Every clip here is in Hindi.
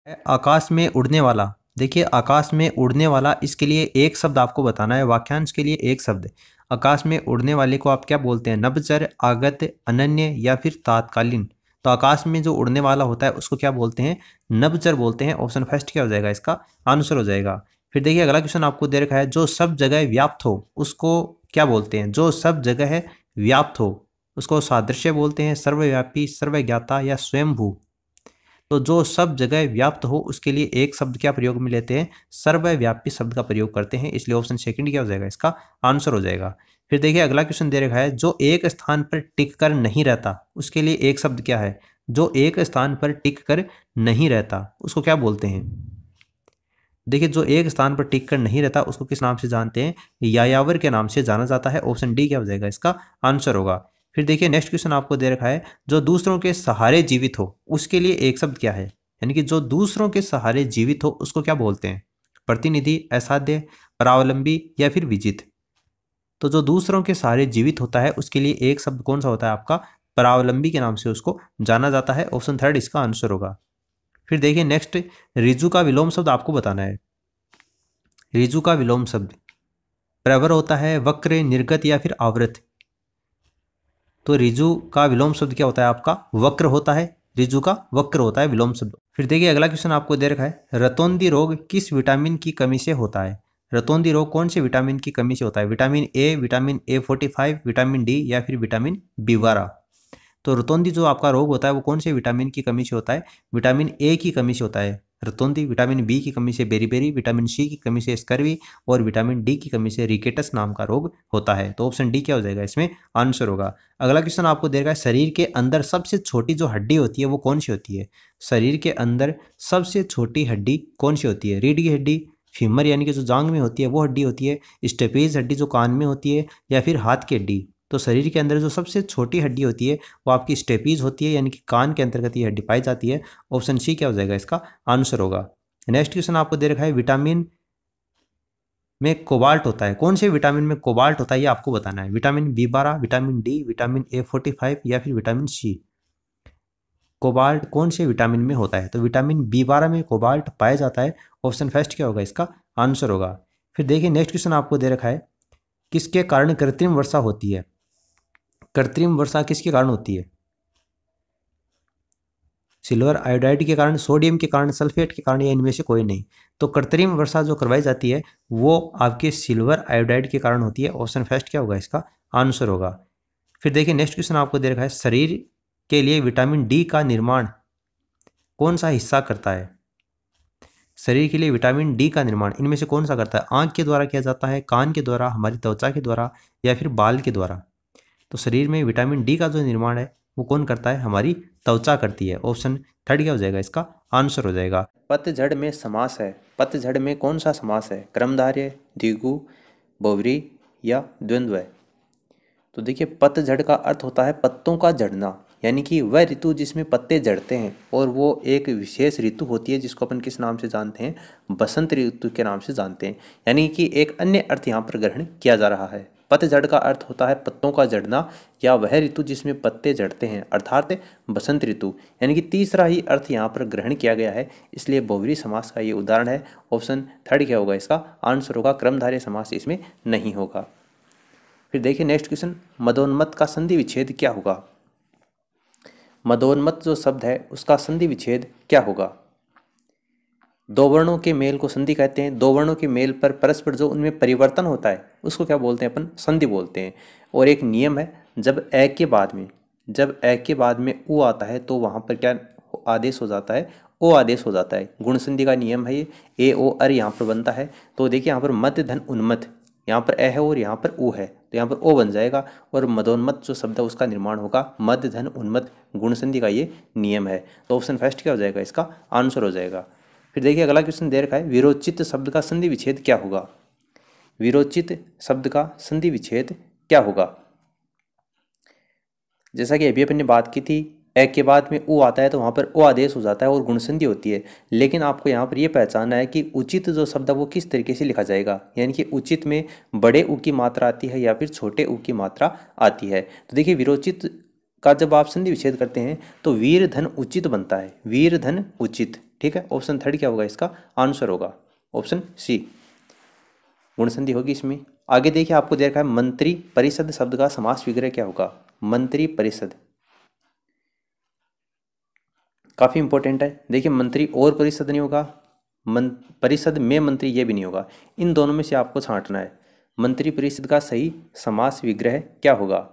है आकाश में उड़ने वाला। देखिए आकाश में उड़ने वाला, इसके लिए एक शब्द आपको बताना है, वाक्यांश के लिए एक शब्द। आकाश में उड़ने वाले को आप क्या बोलते हैं? नभचर, आगत, अनन्य या फिर तात्कालीन। तो आकाश में जो उड़ने वाला होता है उसको क्या बोलते हैं? नभचर बोलते हैं। ऑप्शन फर्स्ट क्या हो जाएगा? इसका आंसर हो जाएगा। फिर देखिए अगला क्वेश्चन आपको दे रखा है, जो सब जगह व्याप्त हो उसको क्या बोलते हैं? जो सब जगह है व्याप्त हो उसको सादृश्य बोलते हैं, सर्वव्यापी, सर्वज्ञाता या स्वयंभू। तो जो सब जगह व्याप्त हो उसके लिए एक शब्द क्या प्रयोग में लेते हैं? सर्वव्यापी शब्द का प्रयोग करते हैं, इसलिए ऑप्शन सेकंड क्या हो जाएगा? इसका आंसर हो जाएगा। फिर देखिए अगला क्वेश्चन दे रखा है, जो एक स्थान पर टिक कर नहीं रहता उसके लिए एक शब्द क्या है? जो एक स्थान पर टिक कर नहीं रहता उसको क्या बोलते हैं? देखिए जो एक स्थान पर टिक कर नहीं रहता उसको किस नाम से जानते हैं? यायावर के नाम से जाना जाता है। ऑप्शन डी क्या हो जाएगा? इसका आंसर होगा। फिर देखिए नेक्स्ट क्वेश्चन आपको दे रखा है, जो दूसरों के सहारे जीवित हो उसके लिए एक शब्द क्या है? यानी कि जो दूसरों के सहारे जीवित हो उसको क्या बोलते हैं? प्रतिनिधि, असाध्य, परावलंबी या फिर विजित। तो जो दूसरों के सहारे जीवित होता है उसके लिए एक शब्द कौन सा होता है आपका? परावलंबी के नाम से उसको जाना जाता है। ऑप्शन थर्ड इसका आंसर होगा। फिर देखिए नेक्स्ट, रिजु का विलोम शब्द आपको बताना है। रिजु का विलोम शब्द प्रवर होता है, वक्र, निर्गत या फिर आवृत। तो रिजु का विलोम शब्द क्या होता है आपका? वक्र होता है। रिजु का वक्र होता है विलोम शब्द। फिर देखिए अगला क्वेश्चन आपको दे रखा है, रतौंधी रोग किस विटामिन की कमी से होता है? रतौंधी रोग कौन से विटामिन की कमी से होता है? Vitamin A, vitamin A45, vitamin D या फिर विटामिन B12। तो रतौंधी जो आपका रोग होता है वो कौन से विटामिन की कमी से होता है? विटामिन ए की कमी से होता है रतौंधी। विटामिन बी की कमी से बेरीबेरी, विटामिन सी की कमी से स्कर्वी और विटामिन डी की कमी से रिकेटस नाम का रोग होता है। तो ऑप्शन डी क्या हो जाएगा? इसमें आंसर होगा। अगला क्वेश्चन आपको दे रखा है, शरीर के अंदर सबसे छोटी जो हड्डी होती है वो कौन सी होती है? शरीर के अंदर सबसे छोटी हड्डी कौन सी होती है? रीढ़ की हड्डी, फीमर यानी कि जो जांग में होती है वो हड्डी होती है, स्टेपीज हड्डी जो कान में होती है, या फिर हाथ की हड्डी। तो शरीर के अंदर जो सबसे छोटी हड्डी होती है वो आपकी स्टेपीज होती है, यानी कि कान के अंतर्गत ये हड्डी पाई जाती है। ऑप्शन सी क्या हो जाएगा? इसका आंसर होगा। नेक्स्ट क्वेश्चन आपको दे रखा है, विटामिन में कोबाल्ट होता है। कौन से विटामिन में कोबाल्ट होता है ये आपको बताना है। Vitamin B12, vitamin D, vitamin A45 या फिर विटामिन सी। कोबाल्ट कौन से विटामिन में होता है? तो विटामिन B12 में कोबाल्ट पाया जाता है। ऑप्शन फर्स्ट क्या होगा? इसका आंसर होगा। फिर देखिए नेक्स्ट क्वेश्चन आपको दे रखा है, किसके कारण कृत्रिम वर्षा होती है? कृत्रिम वर्षा किसके कारण होती है? सिल्वर आयोडाइड के कारण, सोडियम के कारण, सल्फेट के कारण, या इनमें से कोई नहीं। तो कृत्रिम वर्षा जो करवाई जाती है वो आपके सिल्वर आयोडाइड के कारण होती है। ऑप्शन फर्स्ट क्या होगा? इसका आंसर होगा। फिर देखिए नेक्स्ट क्वेश्चन आपको दे रखा है, शरीर के लिए विटामिन डी का निर्माण कौन सा हिस्सा करता है? शरीर के लिए विटामिन डी का निर्माण इनमें से कौन सा करता है? आंख के द्वारा किया जाता है, कान के द्वारा, हमारी त्वचा के द्वारा, या फिर बाल के द्वारा। तो शरीर में विटामिन डी का जो निर्माण है वो कौन करता है? हमारी त्वचा करती है। ऑप्शन थर्ड क्या हो जाएगा? इसका आंसर हो जाएगा। पतझड़ में समास है, पतझड़ में कौन सा समास है? क्रमधारय, द्विगु, बहुव्रीहि या द्वंद्व। तो देखिए पतझड़ का अर्थ होता है पत्तों का झड़ना, यानी कि वह ऋतु जिसमें पत्ते झड़ते हैं, और वो एक विशेष ऋतु होती है जिसको अपन किस नाम से जानते हैं? बसंत ऋतु के नाम से जानते हैं। यानी कि एक अन्य अर्थ यहाँ पर ग्रहण किया जा रहा है। पतझड़ का अर्थ होता है पत्तों का झड़ना या वह ऋतु जिसमें पत्ते झड़ते हैं, अर्थात बसंत ऋतु। यानी कि तीसरा ही अर्थ यहाँ पर ग्रहण किया गया है, इसलिए बहुव्रीहि समास का ये उदाहरण है। ऑप्शन थर्ड क्या होगा? इसका आंसर होगा। क्रमधारय समास इसमें नहीं होगा। फिर देखिए नेक्स्ट क्वेश्चन, मदोन्मत्त का संधि विच्छेद क्या होगा? मदोन्मत्त जो शब्द है उसका संधि विच्छेद क्या होगा? दो वर्णों के मेल को संधि कहते हैं। दो वर्णों के मेल पर परस्पर जो उनमें परिवर्तन होता है उसको क्या बोलते हैं? अपन संधि बोलते हैं। और एक नियम है, जब ए के बाद में उ आता है तो वहाँ पर क्या आदेश हो जाता है? ओ आदेश हो जाता है। गुण संधि का नियम है ये। ए ओ अर यहाँ पर बनता है। तो देखिए यहाँ पर मध्य धन उन्मत्त, यहाँ पर ए है और यहाँ पर उ है, तो यहाँ पर ओ बन जाएगा। और मदोन्मत्त जो शब्द है उसका निर्माण होगा मध्य धन उन्मत्त, गुण संधि का ये नियम है। तो ऑप्शन फर्स्ट क्या हो जाएगा? इसका आंसर हो जाएगा। फिर देखिए अगला क्वेश्चन दे रखा है, विरोचित शब्द का संधि विच्छेद क्या होगा? विरोचित शब्द का संधि विच्छेद क्या होगा? जैसा कि अभी अपन ने बात की थी, ए के बाद में उ आता है तो वहाँ पर ओ आदेश हो जाता है और गुण संधि होती है। लेकिन आपको यहाँ पर यह पहचानना है कि उचित जो शब्द है वो किस तरीके से लिखा जाएगा। यानी कि उचित में बड़े उ की मात्रा आती है या फिर छोटे उ की मात्रा आती है। तो देखिए विरोचित का जब आप संधि विच्छेद करते हैं तो वीर धन उचित बनता है। वीर धन उचित, ठीक है, ऑप्शन थर्ड क्या होगा इसका आंसर होगा, ऑप्शन सी गुण संधि होगी इसमें। आगे देखिए आपको दे रखा है मंत्री परिषद शब्द का समास विग्रह क्या होगा, मंत्री परिषद काफी इंपॉर्टेंट है। देखिए मंत्री और परिषद नहीं होगा, परिषद में मंत्री ये भी नहीं होगा, इन दोनों में से आपको छांटना है। मंत्री परिषद का सही समास विग्रह क्या होगा।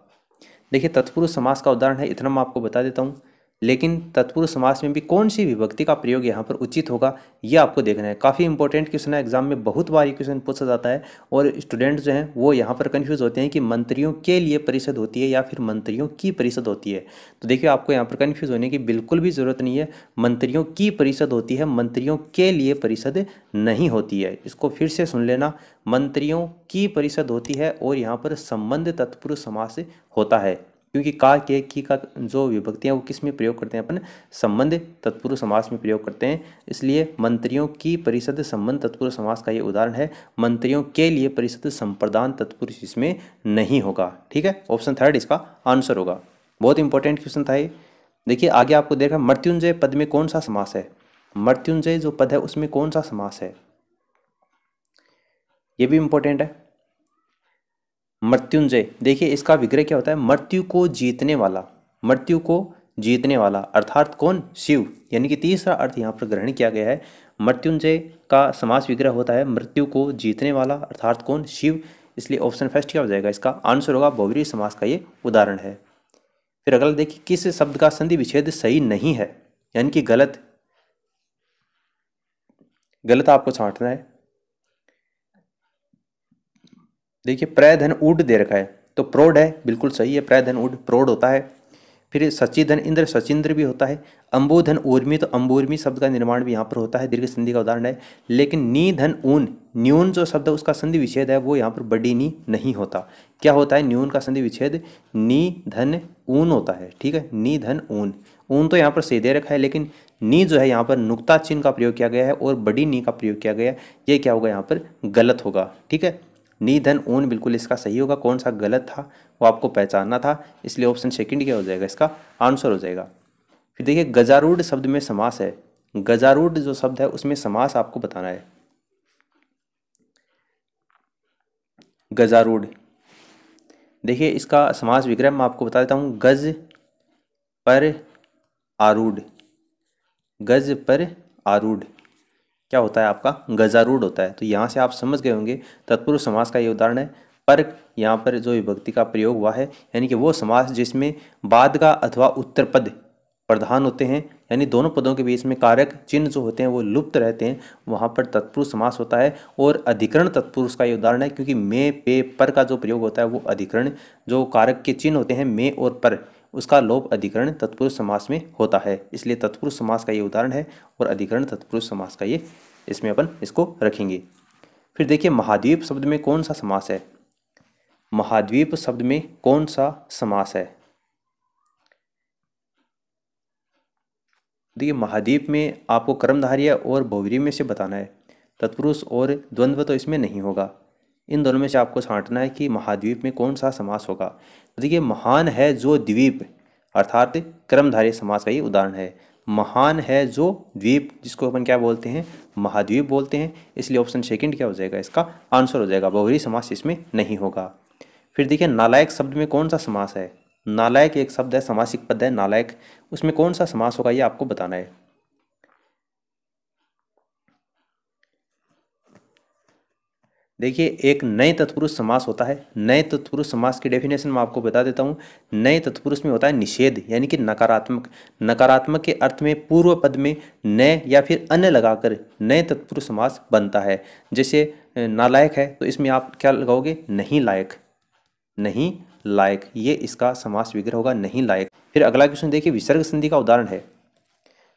देखिए तत्पुरुष समास का उदाहरण है, इतना मैं आपको बता देता हूँ, लेकिन तत्पुरुष समास में भी कौन सी विभक्ति का प्रयोग यहाँ पर उचित होगा ये आपको देखना है। काफ़ी इंपॉर्टेंट क्वेश्चन है, एग्जाम में बहुत बार ये क्वेश्चन पूछा जाता है और स्टूडेंट्स जो हैं वो यहाँ पर कंफ्यूज होते हैं कि मंत्रियों के लिए परिषद होती है या फिर मंत्रियों की परिषद होती है। तो देखिए आपको यहाँ पर कंफ्यूज होने की बिल्कुल भी ज़रूरत नहीं है, मंत्रियों की परिषद होती है, मंत्रियों के लिए परिषद नहीं होती है। इसको फिर से सुन लेना, मंत्रियों की परिषद होती है और यहाँ पर संबंध तत्पुरुष समास होता है, क्योंकि का के की का जो विभक्तियाँ वो किस में प्रयोग करते हैं अपन, संबंध तत्पुरुष समास में प्रयोग करते हैं, इसलिए मंत्रियों की परिषद संबंध तत्पुरुष समास का ये उदाहरण है। मंत्रियों के लिए परिषद संप्रदान तत्पुरुष इसमें नहीं होगा, ठीक है, ऑप्शन थर्ड इसका आंसर होगा। बहुत इंपॉर्टेंट क्वेश्चन था ये। देखिए आगे आपको देखा मृत्युंजय पद में कौन सा समास है, मृत्युंजय जो पद है उसमें कौन सा समास है, ये भी इंपॉर्टेंट है। मृत्युंजय देखिए इसका विग्रह क्या होता है, मृत्यु को जीतने वाला, मृत्यु को जीतने वाला अर्थात कौन, शिव, यानी कि तीसरा अर्थ यहाँ पर ग्रहण किया गया है। मृत्युंजय का समास विग्रह होता है मृत्यु को जीतने वाला अर्थात कौन, शिव, इसलिए ऑप्शन फर्स्ट क्या हो जाएगा इसका आंसर होगा, बहुव्रीहि समास का ये उदाहरण है। फिर अगला देखिए किस शब्द का संधि विच्छेद सही नहीं है, यानी कि गलत, गलत आपको छांटना है। देखिए प्र धन ऊड दे रखा है तो प्रोड है, बिल्कुल सही है, प्र धन ऊड प्रोड होता है। फिर सची धन इंद्र सचिंद्र भी होता है। अंबोधन ऊर्मी तो अंबूर्मी शब्द का निर्माण भी यहाँ पर होता है, दीर्घ संधि का उदाहरण है। लेकिन नी धन ऊन, न्यून जो शब्द है उसका संधि विच्छेद है वो यहाँ पर बड़ी नी नहीं होता। क्या होता है न्यून का संधि विच्छेद, नी धन ऊन होता है, ठीक है, नी धन ऊन, ऊन तो यहाँ पर सही दे रखा है, लेकिन नी जो है यहाँ पर नुक्ता चिन्ह का प्रयोग किया गया है और बड़ी नी का प्रयोग किया गया है, ये क्या होगा यहाँ पर गलत होगा, ठीक है। नी धन ऊन बिल्कुल इसका सही होगा, कौन सा गलत था वो आपको पहचानना था, इसलिए ऑप्शन सेकंड क्या हो जाएगा इसका आंसर हो जाएगा। फिर देखिए गजारूढ़ शब्द में समास है, गजारूढ़ जो शब्द है उसमें समास आपको बताना है। गजारूढ़ देखिए इसका समास विग्रह मैं आपको बता देता हूँ, गज पर आरूढ़, गज पर आरूढ़ क्या होता है आपका गजारूढ़ होता है। तो यहाँ से आप समझ गए होंगे तत्पुरुष समास का ये उदाहरण है। पर यहाँ पर जो विभक्ति का प्रयोग हुआ है यानी कि वो समास जिसमें बाद का अथवा उत्तर पद प्रधान होते हैं, यानी दोनों पदों के बीच में कारक चिन्ह जो होते हैं वो लुप्त रहते हैं, वहाँ पर तत्पुरुष समास होता है। और अधिकरण तत्पुरुष का ये उदाहरण है, क्योंकि में पे पर का जो प्रयोग होता है वो अधिकरण जो कारक के चिन्ह होते हैं में और पर, उसका लोप अधिकरण तत्पुरुष समास में होता है, इसलिए तत्पुरुष समास का ये उदाहरण है और अधिकरण तत्पुरुष समास का ये इसमें अपन इसको रखेंगे। फिर देखिए महाद्वीप शब्द में कौन सा समास है, महाद्वीप शब्द में कौन सा समास है। देखिए महाद्वीप में आपको कर्मधारय और बहुव्रीहि में से बताना है, तत्पुरुष और द्वंद्व तो इसमें नहीं होगा, इन दोनों में से आपको छांटना है कि महाद्वीप में कौन सा समास होगा। तो देखिए महान है जो द्वीप अर्थात कर्मधारय समास का ये उदाहरण है, महान है जो द्वीप जिसको अपन क्या बोलते हैं महाद्वीप बोलते हैं, इसलिए ऑप्शन सेकंड क्या हो जाएगा इसका आंसर हो जाएगा, बहुव्रीहि समास इसमें नहीं होगा। फिर देखिए नालायक शब्द में कौन सा समास है, नालायक एक शब्द है समासिक पद है नालायक, उसमें कौन सा समास होगा ये आपको बताना है। देखिए एक नए तत्पुरुष समास होता है, नए तत्पुरुष समास की डेफिनेशन मैं आपको बता देता हूँ। नए तत्पुरुष में होता है निषेध, यानी कि नकारात्मक, नकारात्मक के अर्थ में पूर्व पद में नए या फिर अन्य लगाकर नए तत्पुरुष समास बनता है। जैसे नालायक है तो इसमें आप क्या लगाओगे, नहीं लायक, नहीं लायक, ये इसका समास विग्रह होगा, नहीं लायक। फिर अगला क्वेश्चन देखिए विसर्ग संधि का उदाहरण है,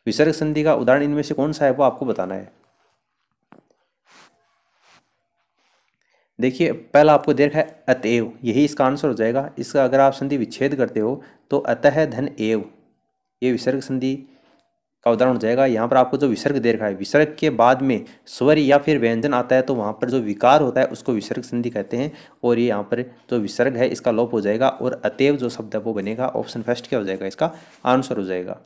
विसर्ग संधि का उदाहरण इनमें से कौन सा है वो आपको बताना है। देखिए पहला आपको दे रखा है अतएव, यही इसका आंसर हो जाएगा। इसका अगर आप संधि विच्छेद करते हो तो अतः धन एव, ये विसर्ग संधि का उदाहरण हो जाएगा। यहाँ पर आपको जो विसर्ग दे रखा है, विसर्ग के बाद में स्वर या फिर व्यंजन आता है तो वहाँ पर जो विकार होता है उसको विसर्ग संधि कहते हैं, और ये यहाँ पर जो विसर्ग है इसका लोप हो जाएगा और अतएव जो शब्द है वो बनेगा। ऑप्शन फर्स्ट क्या हो जाएगा इसका आंसर हो जाएगा।